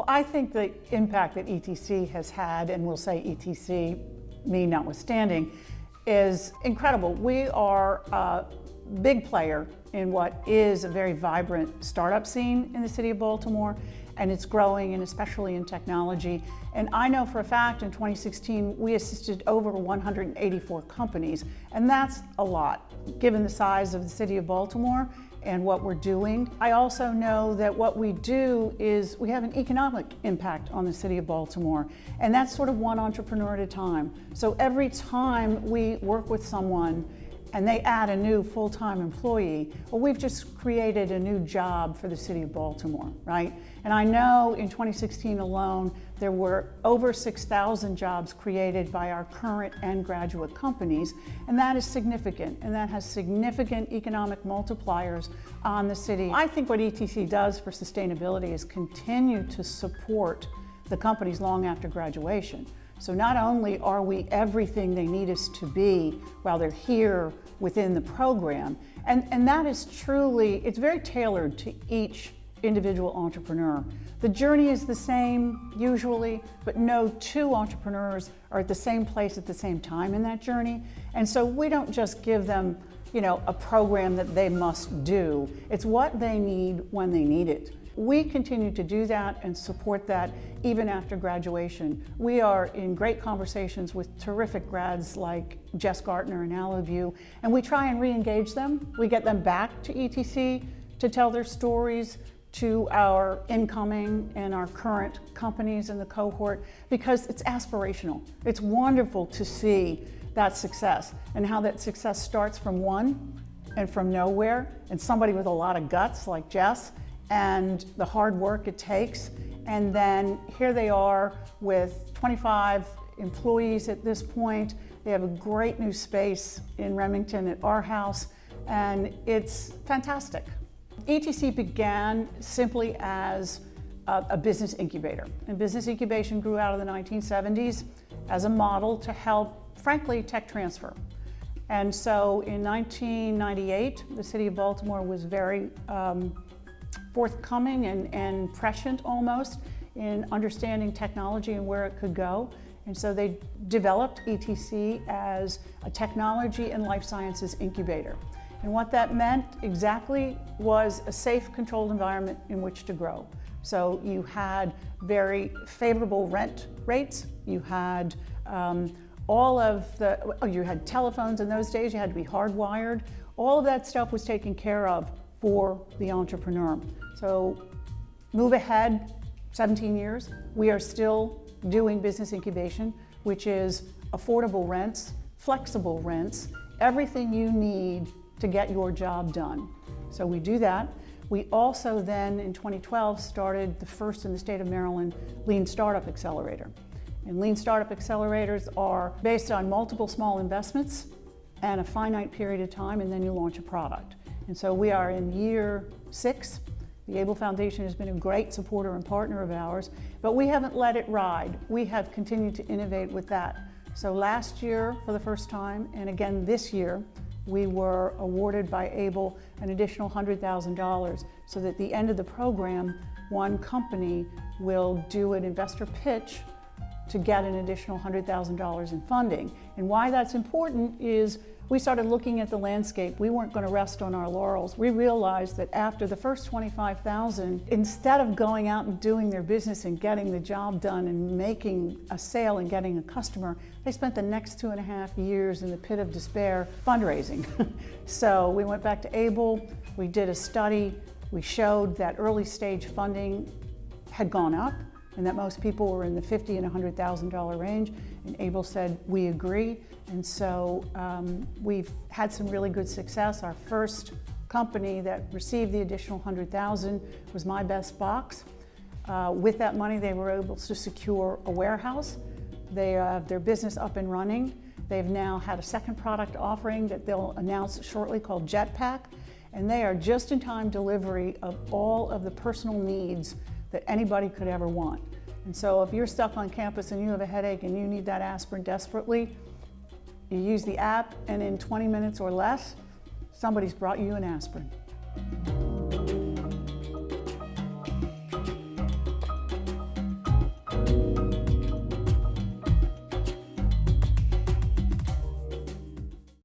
I think the impact that ETC has had, and we'll say ETC, me notwithstanding, is incredible. We are a big player in what is a very vibrant startup scene in the city of Baltimore, and it's growing, and especially in technology. And I know for a fact in 2016 we assisted over 184 companies, and that's a lot given the size of the city of Baltimore and what we're doing. I also know that what we do is we have an economic impact on the city of Baltimore, and that's sort of one entrepreneur at a time. So every time we work with someone and they add a new full-time employee, well, we've just created a new job for the city of Baltimore, right? And I know in 2016 alone, there were over 6,000 jobs created by our current and graduate companies, and that is significant, and that has significant economic multipliers on the city. I think what ETC does for sustainability is continue to support the companies long after graduation. So not only are we everything they need us to be while they're here within the program, and that is truly, it's very tailored to each individual entrepreneur. The journey is the same usually, but no two entrepreneurs are at the same place at the same time in that journey. And so we don't just give them, a program that they must do. It's what they need when they need it. We continue to do that and support that even after graduation. We are in great conversations with terrific grads like Jess Gartner and Alleview, and we try and re-engage them. We get them back to ETC to tell their stories to our incoming and our current companies in the cohort, because it's aspirational. It's wonderful to see that success and how that success starts from one and from nowhere, and somebody with a lot of guts like Jess, and the hard work it takes. And then here they are with 25 employees at this point. They have a great new space in Remington at our house, and it's fantastic. ETC began simply as a business incubator, and business incubation grew out of the 1970s as a model to help, frankly, tech transfer. And so in 1998, the city of Baltimore was very forthcoming and prescient almost in understanding technology and where it could go. And so they developed ETC as a technology and life sciences incubator. And what that meant exactly was a safe, controlled environment in which to grow. So you had very favorable rent rates. You had you had telephones in those days. You had to be hardwired. All of that stuff was taken care of for the entrepreneur. So move ahead 17 years, we are still doing business incubation, which is affordable rents, flexible rents, everything you need to get your job done. So we do that. We also then in 2012 started the first in the state of Maryland Lean Startup Accelerator. And Lean Startup Accelerators are based on multiple small investments and a finite period of time, and then you launch a product. And so we are in year 6. The Able Foundation has been a great supporter and partner of ours, but we haven't let it ride. We have continued to innovate with that. So last year, for the first time, and again this year, we were awarded by Able an additional $100,000, so that at the end of the program, one company will do an investor pitch to get an additional $100,000 in funding. And why that's important is we started looking at the landscape. We weren't going to rest on our laurels. We realized that after the first 25,000, instead of going out and doing their business and getting the job done and making a sale and getting a customer, they spent the next 2.5 years in the pit of despair fundraising. So we went back to Able, we did a study, we showed that early stage funding had gone up and that most people were in the $50,000 and $100,000 range, and Able said, we agree. And so we've had some really good success. Our first company that received the additional $100,000 was My Best Box. With that money, they were able to secure a warehouse. They have their business up and running. They've now had a second product offering that they'll announce shortly called Jetpack, and they are just-in-time delivery of all of the personal needs that anybody could ever want. And so if you're stuck on campus and you have a headache and you need that aspirin desperately, you use the app, and in 20 minutes or less, somebody's brought you an aspirin.